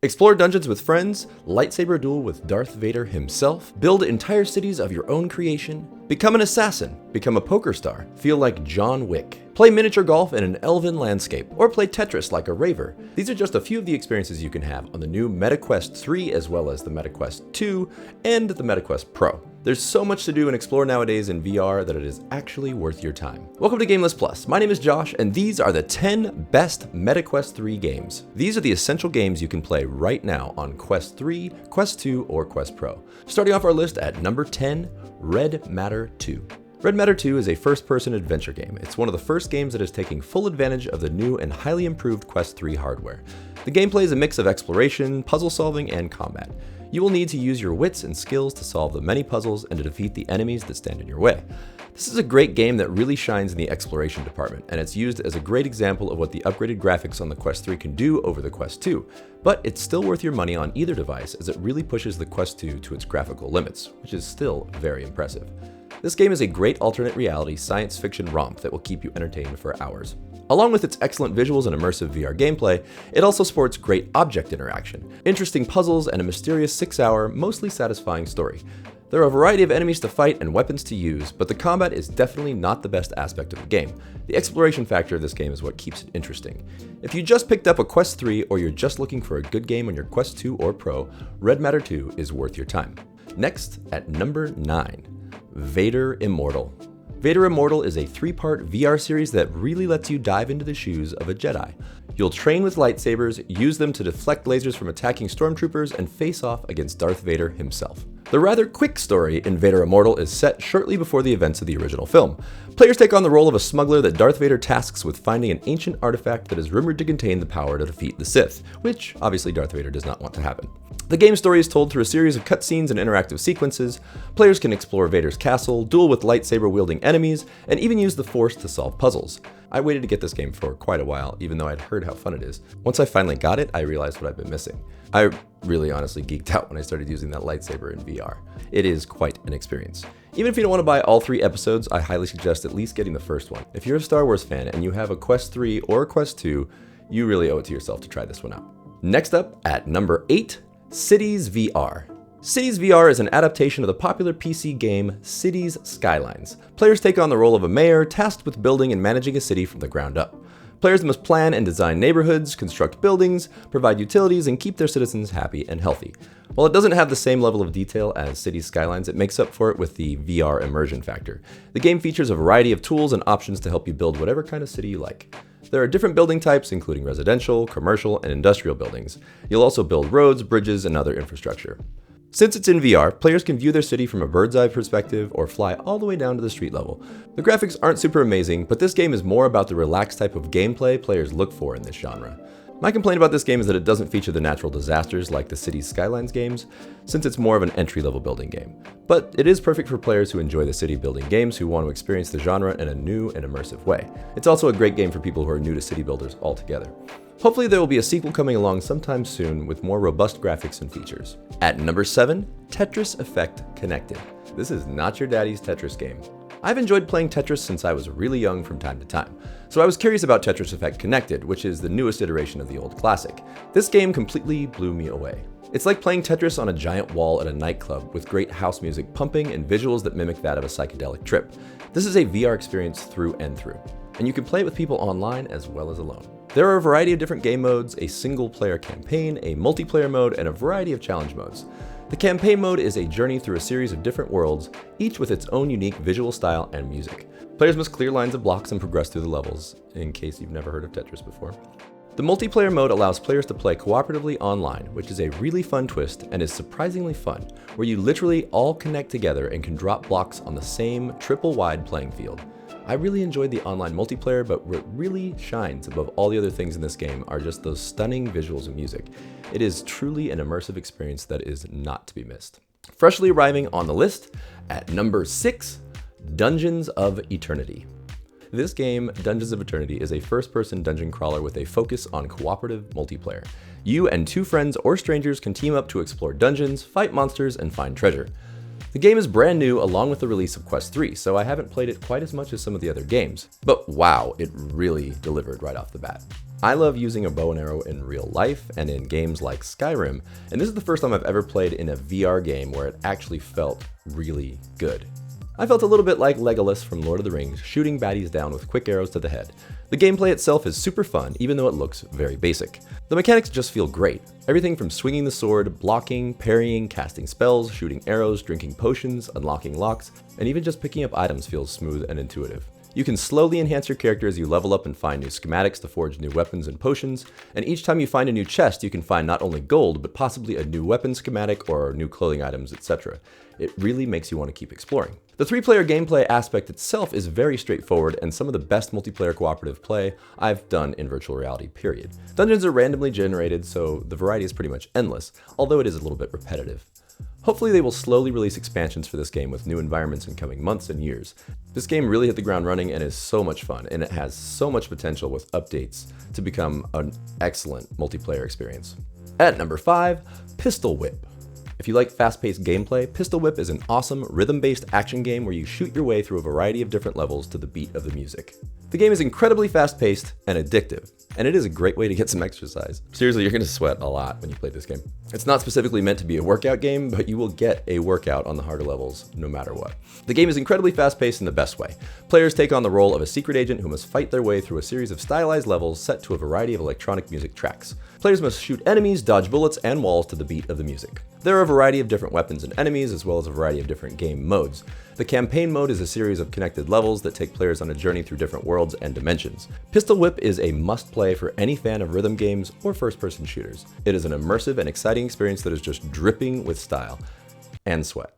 Explore dungeons with friends, lightsaber duel with Darth Vader himself, build entire cities of your own creation, become an assassin, become a poker star, feel like John Wick, play miniature golf in an elven landscape, or play Tetris like a raver. These are just a few of the experiences you can have on the new MetaQuest 3 as well as the MetaQuest 2 and the MetaQuest Pro. There's so much to do and explore nowadays in VR that it is actually worth your time. Welcome to Gameless Plus. My name is Josh, and these are the 10 best MetaQuest 3 games. These are the essential games you can play right now on Quest 3, Quest 2, or Quest Pro. Starting off our list at number 10, Red Matter 2. Red Matter 2 is a first-person adventure game. It's one of the first games that is taking full advantage of the new and highly improved Quest 3 hardware. The gameplay is a mix of exploration, puzzle solving, and combat. You will need to use your wits and skills to solve the many puzzles and to defeat the enemies that stand in your way. This is a great game that really shines in the exploration department, and it's used as a great example of what the upgraded graphics on the Quest 3 can do over the Quest 2, but it's still worth your money on either device as it really pushes the Quest 2 to its graphical limits, which is still very impressive. This game is a great alternate reality science fiction romp that will keep you entertained for hours. Along with its excellent visuals and immersive VR gameplay, it also sports great object interaction, interesting puzzles, and a mysterious 6-hour, mostly satisfying story. There are a variety of enemies to fight and weapons to use, but the combat is definitely not the best aspect of the game. The exploration factor of this game is what keeps it interesting. If you just picked up a Quest 3 or you're just looking for a good game on your Quest 2 or Pro, Red Matter 2 is worth your time. Next, at number 9. Vader Immortal. Vader Immortal is a 3-part VR series that really lets you dive into the shoes of a Jedi. You'll train with lightsabers, use them to deflect lasers from attacking stormtroopers, and face off against Darth Vader himself. The rather quick story in Vader Immortal is set shortly before the events of the original film. Players take on the role of a smuggler that Darth Vader tasks with finding an ancient artifact that is rumored to contain the power to defeat the Sith, which obviously Darth Vader does not want to happen. The game's story is told through a series of cutscenes and interactive sequences. Players can explore Vader's castle, duel with lightsaber-wielding enemies, and even use the Force to solve puzzles. I waited to get this game for quite a while, even though I'd heard how fun it is. Once I finally got it, I realized what I've been missing. I really honestly geeked out when I started using that lightsaber in VR. It is quite an experience. Even if you don't want to buy all 3 episodes, I highly suggest at least getting the first one. If you're a Star Wars fan and you have a Quest 3 or a Quest 2, you really owe it to yourself to try this one out. Next up, at number 8, Cities VR. Cities VR is an adaptation of the popular PC game Cities Skylines. Players take on the role of a mayor tasked with building and managing a city from the ground up. Players must plan and design neighborhoods, construct buildings, provide utilities, and keep their citizens happy and healthy. While it doesn't have the same level of detail as Cities Skylines, it makes up for it with the VR immersion factor. The game features a variety of tools and options to help you build whatever kind of city you like. There are different building types, including residential, commercial, and industrial buildings. You'll also build roads, bridges, and other infrastructure. Since it's in VR, players can view their city from a bird's-eye perspective or fly all the way down to the street level. The graphics aren't super amazing, but this game is more about the relaxed type of gameplay players look for in this genre. My complaint about this game is that it doesn't feature the natural disasters like the Cities Skylines games, since it's more of an entry-level building game. But it is perfect for players who enjoy the city building games who want to experience the genre in a new and immersive way. It's also a great game for people who are new to city builders altogether. Hopefully there will be a sequel coming along sometime soon with more robust graphics and features. At number 7, Tetris Effect Connected. This is not your daddy's Tetris game. I've enjoyed playing Tetris since I was really young from time to time, so I was curious about Tetris Effect Connected, which is the newest iteration of the old classic. This game completely blew me away. It's like playing Tetris on a giant wall at a nightclub with great house music pumping and visuals that mimic that of a psychedelic trip. This is a VR experience through and through, and you can play it with people online as well as alone. There are a variety of different game modes, a single-player campaign, a multiplayer mode, and a variety of challenge modes. The campaign mode is a journey through a series of different worlds, each with its own unique visual style and music. Players must clear lines of blocks and progress through the levels, in case you've never heard of Tetris before. The multiplayer mode allows players to play cooperatively online, which is a really fun twist and is surprisingly fun, where you literally all connect together and can drop blocks on the same triple-wide playing field. I really enjoyed the online multiplayer, but what really shines above all the other things in this game are just those stunning visuals and music. It is truly an immersive experience that is not to be missed. Freshly arriving on the list, at number 6, Dungeons of Eternity. This game, Dungeons of Eternity, is a first-person dungeon crawler with a focus on cooperative multiplayer. You and 2 friends or strangers can team up to explore dungeons, fight monsters, and find treasure. The game is brand new along with the release of Quest 3, so I haven't played it quite as much as some of the other games. But wow, it really delivered right off the bat. I love using a bow and arrow in real life and in games like Skyrim, and this is the first time I've ever played in a VR game where it actually felt really good. I felt a little bit like Legolas from Lord of the Rings, shooting baddies down with quick arrows to the head. The gameplay itself is super fun, even though it looks very basic. The mechanics just feel great. Everything from swinging the sword, blocking, parrying, casting spells, shooting arrows, drinking potions, unlocking locks, and even just picking up items feels smooth and intuitive. You can slowly enhance your character as you level up and find new schematics to forge new weapons and potions, and each time you find a new chest, you can find not only gold, but possibly a new weapon schematic or new clothing items, etc. It really makes you want to keep exploring. The 3-player gameplay aspect itself is very straightforward and some of the best multiplayer cooperative play I've done in virtual reality, period. Dungeons are randomly generated, so the variety is pretty much endless, although it is a little bit repetitive. Hopefully they will slowly release expansions for this game with new environments in coming months and years. This game really hit the ground running and is so much fun, and it has so much potential with updates to become an excellent multiplayer experience. At number 5, Pistol Whip. If you like fast-paced gameplay, Pistol Whip is an awesome rhythm-based action game where you shoot your way through a variety of different levels to the beat of the music. The game is incredibly fast-paced and addictive, and it is a great way to get some exercise. Seriously, you're going to sweat a lot when you play this game. It's not specifically meant to be a workout game, but you will get a workout on the harder levels no matter what. The game is incredibly fast-paced in the best way. Players take on the role of a secret agent who must fight their way through a series of stylized levels set to a variety of electronic music tracks. Players must shoot enemies, dodge bullets, and walls to the beat of the music. There are a variety of different weapons and enemies, as well as a variety of different game modes. The campaign mode is a series of connected levels that take players on a journey through different worlds and dimensions. Pistol Whip is a must-play for any fan of rhythm games or first-person shooters. It is an immersive and exciting experience that is just dripping with style and sweat.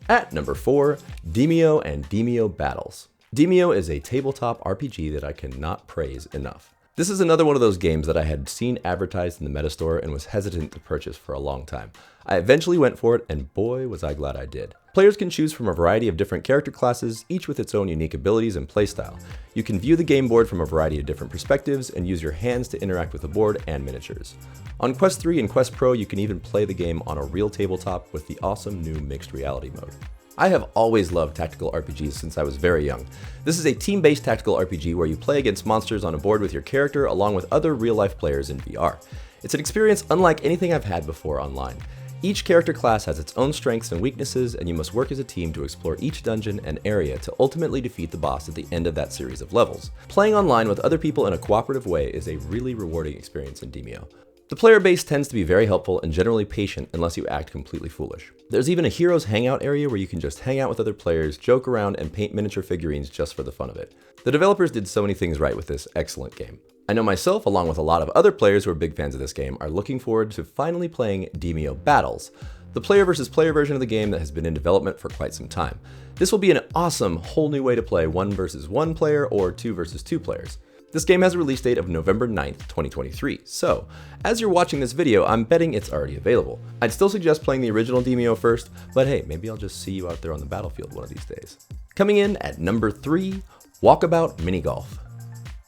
At number 4, Demeo and Demeo Battles. Demeo is a tabletop RPG that I cannot praise enough. This is another one of those games that I had seen advertised in the Metastore and was hesitant to purchase for a long time. I eventually went for it, and boy was I glad I did. Players can choose from a variety of different character classes, each with its own unique abilities and playstyle. You can view the game board from a variety of different perspectives and use your hands to interact with the board and miniatures. On Quest 3 and Quest Pro, you can even play the game on a real tabletop with the awesome new mixed reality mode. I have always loved tactical RPGs since I was very young. This is a team-based tactical RPG where you play against monsters on a board with your character along with other real-life players in VR. It's an experience unlike anything I've had before online. Each character class has its own strengths and weaknesses, and you must work as a team to explore each dungeon and area to ultimately defeat the boss at the end of that series of levels. Playing online with other people in a cooperative way is a really rewarding experience in Demeo. The player base tends to be very helpful and generally patient unless you act completely foolish. There's even a heroes hangout area where you can just hang out with other players, joke around, and paint miniature figurines just for the fun of it. The developers did so many things right with this excellent game. I know myself, along with a lot of other players who are big fans of this game, are looking forward to finally playing Demeo Battles, the player versus player version of the game that has been in development for quite some time. This will be an awesome whole new way to play 1 versus 1 player or 2 versus 2 players. This game has a release date of November 9th, 2023, so as you're watching this video, I'm betting it's already available. I'd still suggest playing the original Demeo first, but hey, maybe I'll just see you out there on the battlefield one of these days. Coming in at number 3, Walkabout Mini Golf.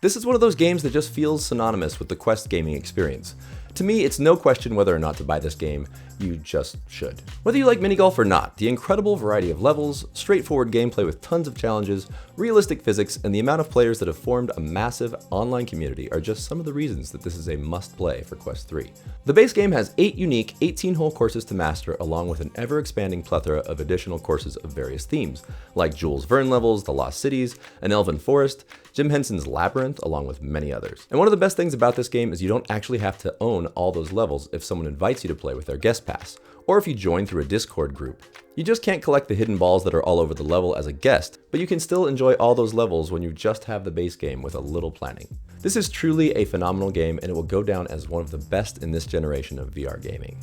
This is one of those games that just feels synonymous with the Quest gaming experience. To me, it's no question whether or not to buy this game, you just should. Whether you like mini golf or not, the incredible variety of levels, straightforward gameplay with tons of challenges, realistic physics, and the amount of players that have formed a massive online community are just some of the reasons that this is a must-play for Quest 3. The base game has 8 unique 18-hole courses to master, along with an ever-expanding plethora of additional courses of various themes, like Jules Verne levels, the Lost Cities, an Elven Forest, Jim Henson's Labyrinth, along with many others. And one of the best things about this game is you don't actually have to own all those levels if someone invites you to play with their guest pass, or if you join through a Discord group. You just can't collect the hidden balls that are all over the level as a guest, but you can still enjoy all those levels when you just have the base game with a little planning. This is truly a phenomenal game, and it will go down as one of the best in this generation of VR gaming.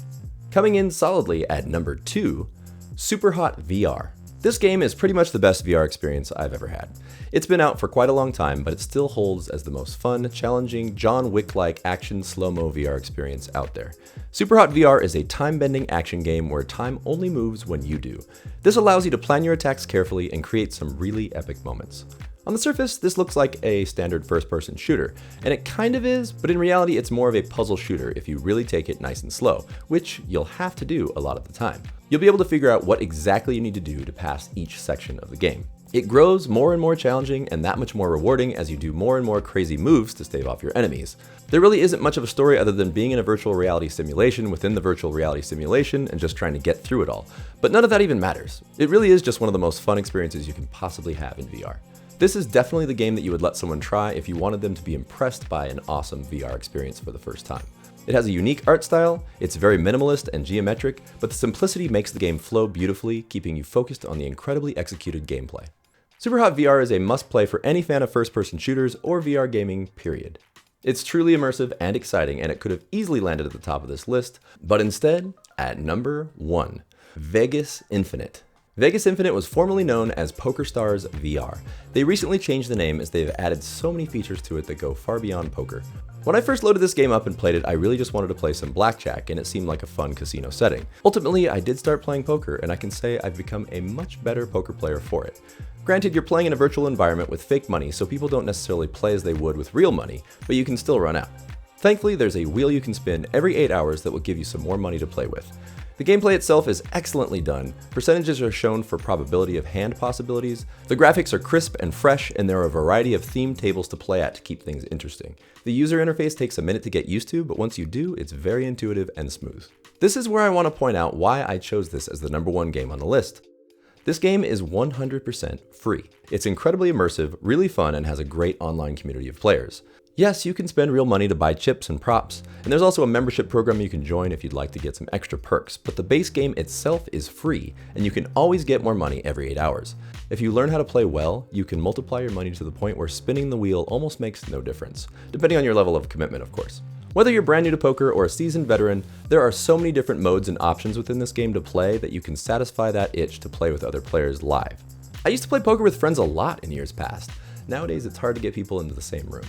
Coming in solidly at number 2, Superhot VR. This game is pretty much the best VR experience I've ever had. It's been out for quite a long time, but it still holds as the most fun, challenging, John Wick-like action slow-mo VR experience out there. Superhot VR is a time-bending action game where time only moves when you do. This allows you to plan your attacks carefully and create some really epic moments. On the surface, this looks like a standard first-person shooter, and it kind of is, but in reality it's more of a puzzle shooter if you really take it nice and slow, which you'll have to do a lot of the time. You'll be able to figure out what exactly you need to do to pass each section of the game. It grows more and more challenging and that much more rewarding as you do more and more crazy moves to stave off your enemies. There really isn't much of a story other than being in a virtual reality simulation within the virtual reality simulation and just trying to get through it all. But none of that even matters. It really is just one of the most fun experiences you can possibly have in VR. This is definitely the game that you would let someone try if you wanted them to be impressed by an awesome VR experience for the first time. It has a unique art style, it's very minimalist and geometric, but the simplicity makes the game flow beautifully, keeping you focused on the incredibly executed gameplay. Superhot VR is a must-play for any fan of first-person shooters or VR gaming, period. It's truly immersive and exciting, and it could have easily landed at the top of this list, but instead, at number 1, Vegas Infinite. Vegas Infinite was formerly known as PokerStars VR. They recently changed the name as they've added so many features to it that go far beyond poker. When I first loaded this game up and played it, I really just wanted to play some blackjack, and it seemed like a fun casino setting. Ultimately, I did start playing poker, and I can say I've become a much better poker player for it. Granted, you're playing in a virtual environment with fake money, so people don't necessarily play as they would with real money, but you can still run out. Thankfully, there's a wheel you can spin every 8 hours that will give you some more money to play with. The gameplay itself is excellently done, percentages are shown for probability of hand possibilities, the graphics are crisp and fresh, and there are a variety of themed tables to play at to keep things interesting. The user interface takes a minute to get used to, but once you do, it's very intuitive and smooth. This is where I want to point out why I chose this as the number 1 game on the list. This game is 100% free. It's incredibly immersive, really fun, and has a great online community of players. Yes, you can spend real money to buy chips and props, and there's also a membership program you can join if you'd like to get some extra perks, but the base game itself is free, and you can always get more money every 8 hours. If you learn how to play well, you can multiply your money to the point where spinning the wheel almost makes no difference, depending on your level of commitment, of course. Whether you're brand new to poker or a seasoned veteran, there are so many different modes and options within this game to play that you can satisfy that itch to play with other players live. I used to play poker with friends a lot in years past. Nowadays, it's hard to get people into the same room.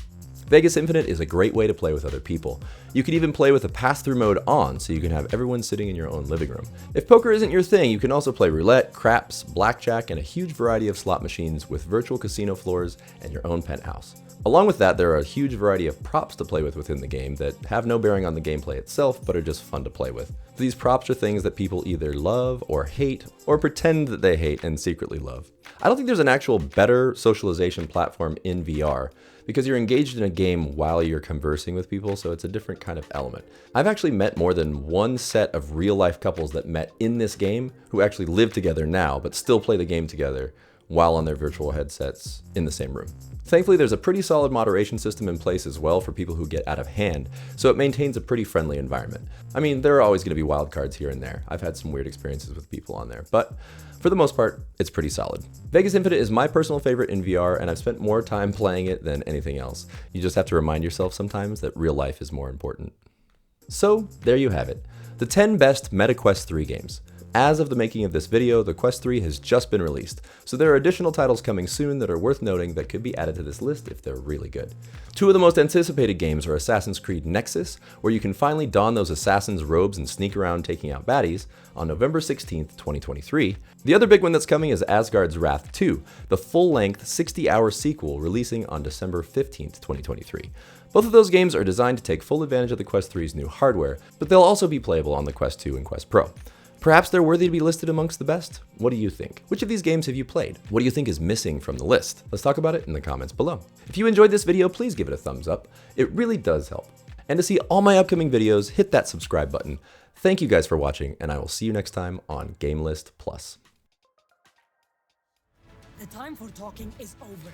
Vegas Infinite is a great way to play with other people. You can even play with a pass-through mode on, so you can have everyone sitting in your own living room. If poker isn't your thing, you can also play roulette, craps, blackjack, and a huge variety of slot machines with virtual casino floors and your own penthouse. Along with that, there are a huge variety of props to play with within the game that have no bearing on the gameplay itself, but are just fun to play with. These props are things that people either love or hate, or pretend that they hate and secretly love. I don't think there's an actual better socialization platform in VR, because you're engaged in a game while you're conversing with people, so it's a different kind of element. I've actually met more than one set of real-life couples that met in this game who actually live together now, but still play the game together while on their virtual headsets in the same room. Thankfully, there's a pretty solid moderation system in place as well for people who get out of hand, so it maintains a pretty friendly environment. I mean, there are always going to be wild cards here and there. I've had some weird experiences with people on there, but for the most part, it's pretty solid. Vegas Infinite is my personal favorite in VR, and I've spent more time playing it than anything else. You just have to remind yourself sometimes that real life is more important. So, there you have it. The 10 best Meta Quest 3 games. As of the making of this video, the Quest 3 has just been released, so there are additional titles coming soon that are worth noting that could be added to this list if they're really good. 2 of the most anticipated games are Assassin's Creed Nexus, where you can finally don those assassin's robes and sneak around taking out baddies, on November 16th, 2023. The other big one that's coming is Asgard's Wrath 2, the full-length 60-hour sequel releasing on December 15th, 2023. Both of those games are designed to take full advantage of the Quest 3's new hardware, but they'll also be playable on the Quest 2 and Quest Pro. Perhaps they're worthy to be listed amongst the best? What do you think? Which of these games have you played? What do you think is missing from the list? Let's talk about it in the comments below. If you enjoyed this video, please give it a thumbs up. It really does help. And to see all my upcoming videos, hit that subscribe button. Thank you guys for watching, and I will see you next time on Game List Plus. The time for talking is over.